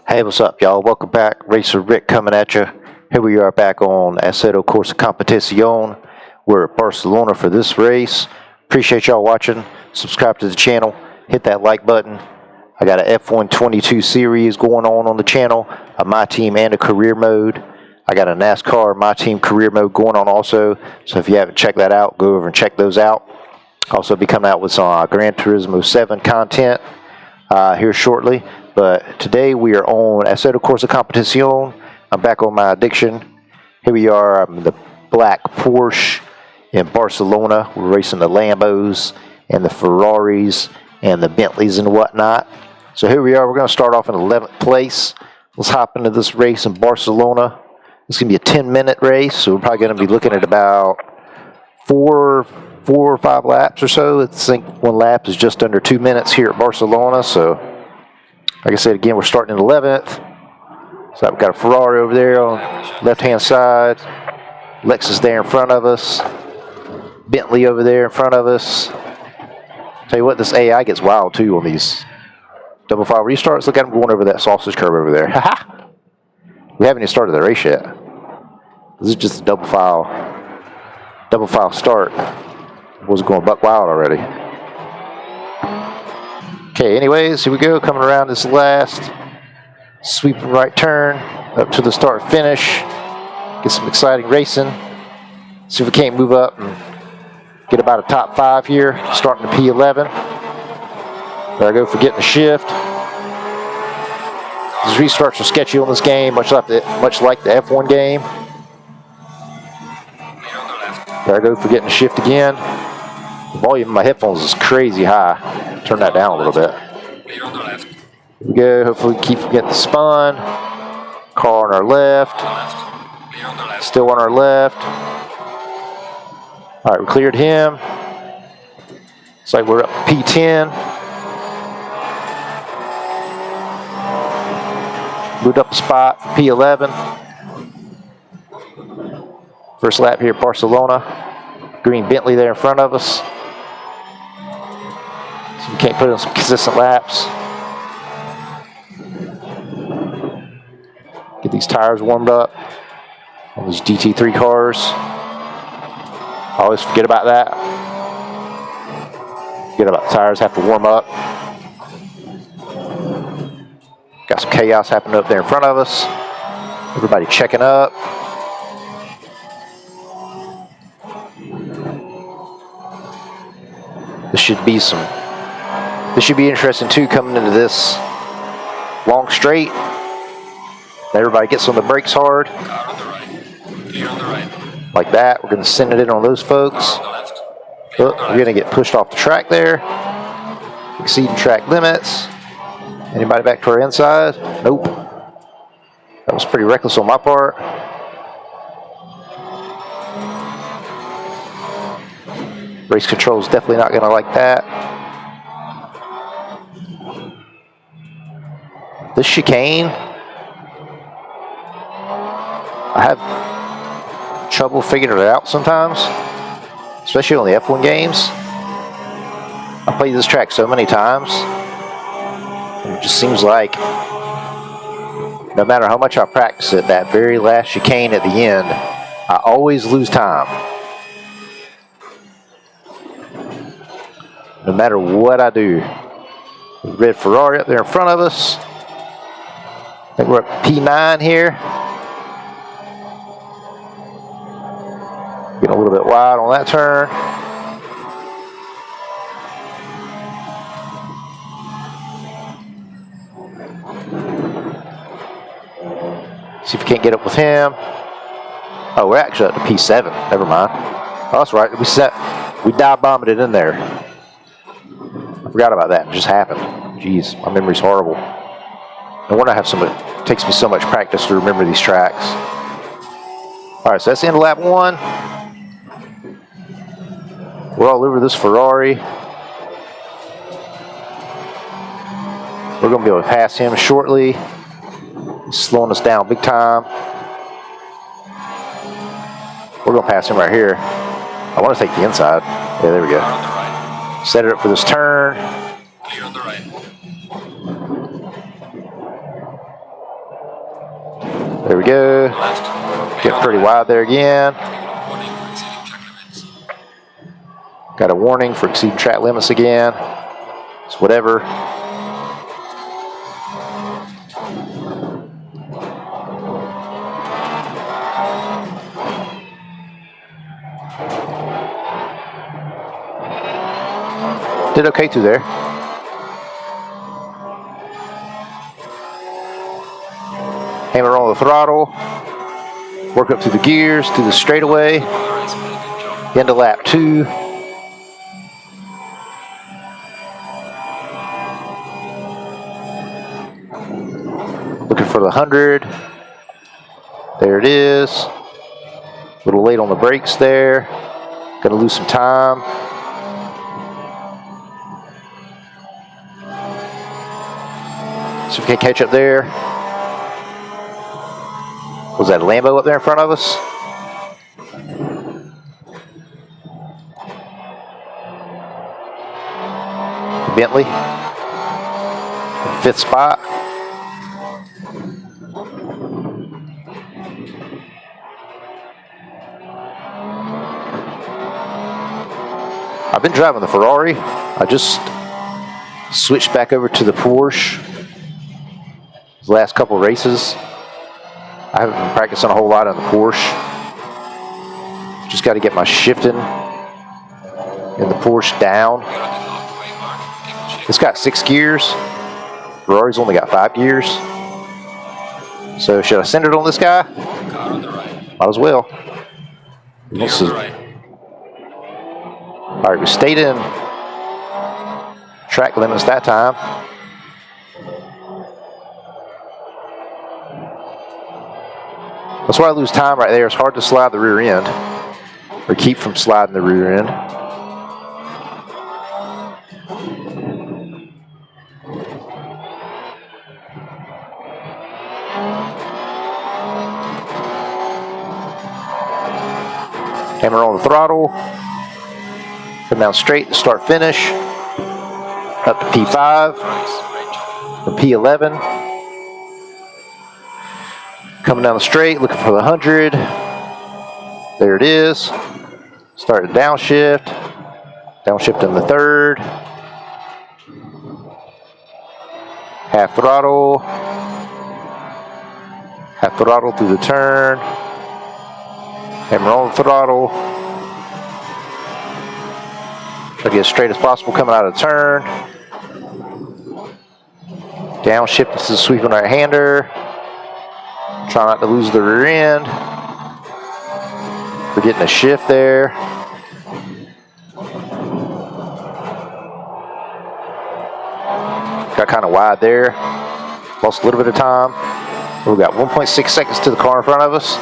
Hey, what's up, y'all? Welcome back. Racer Rick coming at you. Here we are back on Assetto Corsa Competizione. We're at Barcelona for this race. Appreciate y'all watching. Subscribe to the channel. Hit that like button. I got an F122 series going on the channel, a My Team and a career mode. I got a NASCAR My Team career mode going on also. So if you haven't checked that out, go over and check those out. Also be coming out with some Gran Turismo 7 content here shortly. But today we are on Assetto Corsa Competizione. I'm back on my addiction. Here we are. I'm in the black Porsche in Barcelona. We're racing the Lambos and the Ferraris and the Bentleys and whatnot. So here we are. We're going to start off in 11th place. Let's hop into this race in Barcelona. It's going to be a 10-minute race, so we're probably going to be looking at about four or five laps or so. I think one lap is just under 2 minutes here at Barcelona. So, like I said, again, we're starting in 11th. So we've got a Ferrari over there on left-hand side. Lexus there in front of us. Bentley over there in front of us. Tell you what, this AI gets wild, too, on these double file restarts. Look at him going over that sausage curve over there. Ha-ha! We haven't even started the race yet. This is just a double file start. It was going buck wild already. Okay, anyways, here we go, coming around this last sweeping right turn up to the start finish. Get some exciting racing. See if we can't move up and get about a top 5 here, starting to P11. There I go for getting a shift. These restarts are sketchy on this game, much like the F1 game. There I go for getting a shift again. The volume of my headphones is crazy high. Turn that down a little bit. Here we go. Hopefully we keep getting the spun. Car on our left. Still on our left. All right, we cleared him. Looks like we're up to P10. Moved up a spot for P11. First lap here at Barcelona. Green Bentley there in front of us. So we can't put in some consistent laps. Get these tires warmed up on these GT3 cars. I always forget about that. Forget about the tires, have to warm up. Got some chaos happening up there in front of us. Everybody checking up. This should be interesting too, coming into this long straight. Everybody gets on the brakes hard. Like that. We're going to send it in on those folks. We're going to get pushed off the track there. Exceeding track limits. Anybody back to our inside? Nope. That was pretty reckless on my part. Race control is definitely not going to like that. This chicane, I have trouble figuring it out sometimes, especially on the F1 games. I played this track so many times, and it just seems like no matter how much I practice it, that very last chicane at the end, I always lose time. No matter what I do. Red Ferrari up there in front of us. I think we're at P9 here. Getting a little bit wide on that turn. See if we can't get up with him. Oh, we're actually up to P7. Never mind. Oh, that's right. We dive bombed it in there. I forgot about that. It just happened. Jeez, my memory's horrible. No wonder it takes me so much practice to remember these tracks. All right, so that's the end of lap 1. We're all over this Ferrari. We're going to be able to pass him shortly. He's slowing us down big time. We're going to pass him right here. I want to take the inside. Yeah, there we go. Set it up for this turn. There we go. Get pretty wide there again. Got a warning for exceeding track limits again. It's whatever. Did okay through there. Hammer on the throttle. Work up through the gears, through the straightaway. Into lap 2. Looking for the 100. There it is. A little late on the brakes there. Gonna lose some time. See if we can catch up there. Was that a Lambo up there in front of us? Bentley. 5th spot. I've been driving the Ferrari. I just switched back over to the Porsche the last couple races. I haven't been practicing a whole lot on the Porsche. Just got to get my shifting in the Porsche down. It's got 6 gears. Ferrari's only got 5 gears. So should I send it on this guy? Might as well. All right, we stayed in track limits that time. That's why I lose time right there. It's hard to slide the rear end, or keep from sliding the rear end. Hammer on the throttle. Come down straight, start finish. Up to P5, from P11. Coming down the straight, looking for the 100. There it is. Start to downshift. Downshift in the 3rd. Half throttle. Half throttle through the turn. Hammer on the throttle. Try to get as straight as possible coming out of the turn. Downshift to the sweeping right-hander. Try not to lose the rear end. We're getting a shift there. Got kind of wide there. Lost a little bit of time. We've got 1.6 seconds to the car in front of us.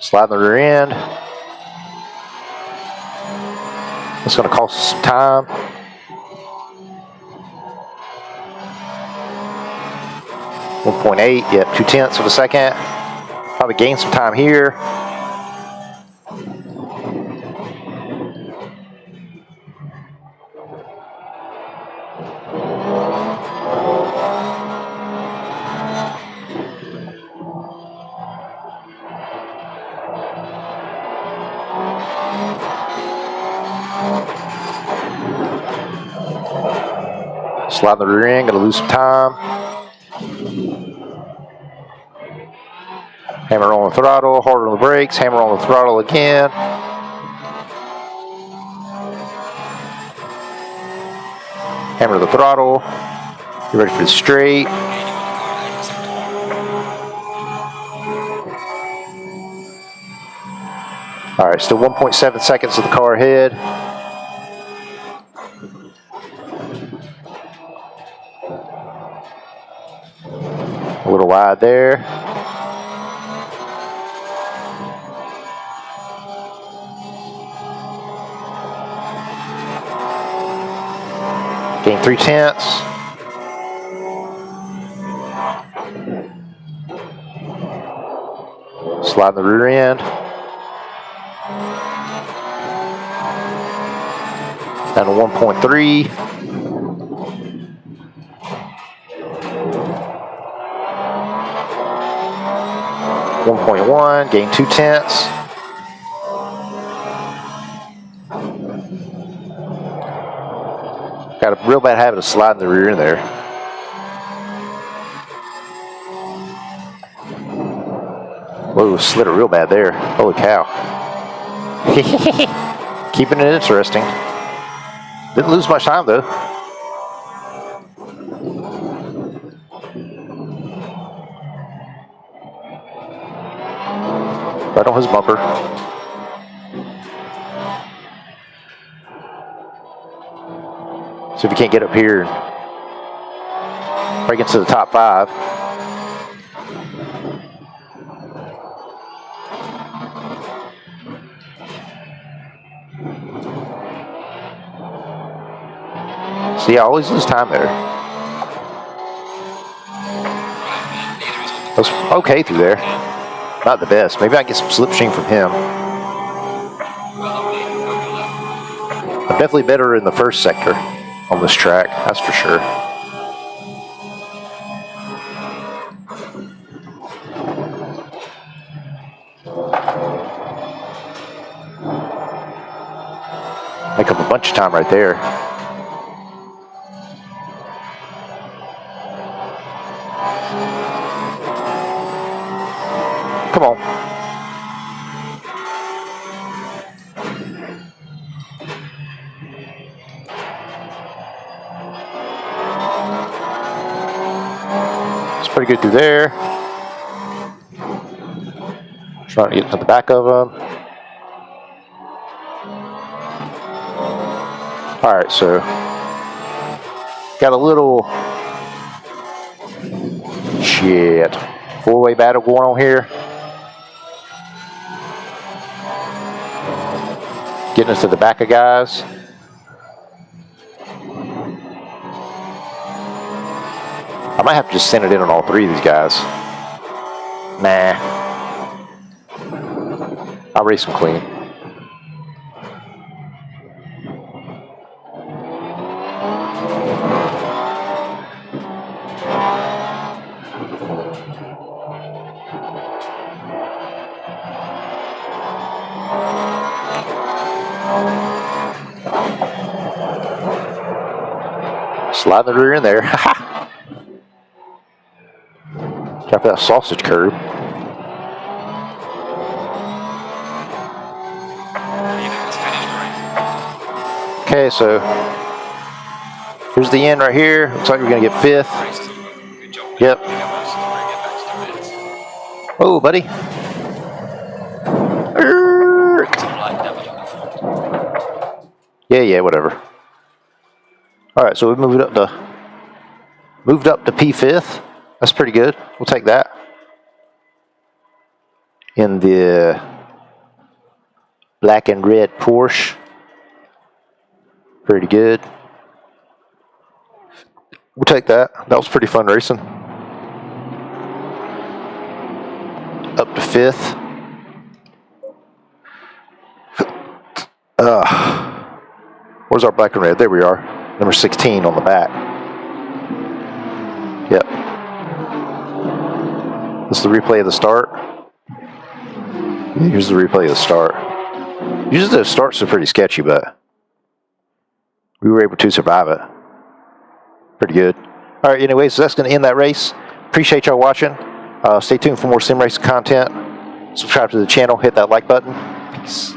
Sliding the rear end. It's going to cost us some time. .8, yep, 0.2 of a second. Probably gain some time here. Slide the rear end, gonna lose some time. Hammer on the throttle, harder on the brakes, hammer on the throttle again. Hammer the throttle. Get ready for the straight. All right, still 1.7 seconds of the car ahead. A little wide there. Gain 0.3. Slide the rear end. Down to 1.3. 1.1, gained 0.2. Got a real bad habit of sliding the rear end there. Whoa, slid it real bad there. Holy cow. Keeping it interesting. Didn't lose much time though. Right on his bumper. See if he can't get up here and break into the top 5. See, I always lose time there. That was okay through there. Not the best. Maybe I can get some slipstream from him. I'm definitely better in the first sector on this track, that's for sure. Make up a bunch of time right there. Come on. It's pretty good through there. Trying to get to the back of him. Alright, so got a little shit. 4-way battle going on here. Getting us to the back of guys. I might have to just send it in on all 3 of these guys. Nah. I'll race them clean. Slide the rear in there. Try for that sausage curb. Okay, so here's the end right here. Looks like we're going to get 5th. Yep. Oh, buddy. Yeah, whatever. All right, so we moved up to P5th. That's pretty good. We'll take that. In the black and red Porsche. Pretty good. We'll take that. That was pretty fun racing. Up to 5th. Where's our black and red? There we are. Number 16 on the back. Yep. This is the replay of the start. Here's the replay of the start. Usually the starts are pretty sketchy, but we were able to survive it. Pretty good. All right, anyways, so that's going to end that race. Appreciate y'all watching. Stay tuned for more sim racing content. Subscribe to the channel. Hit that like button. Peace.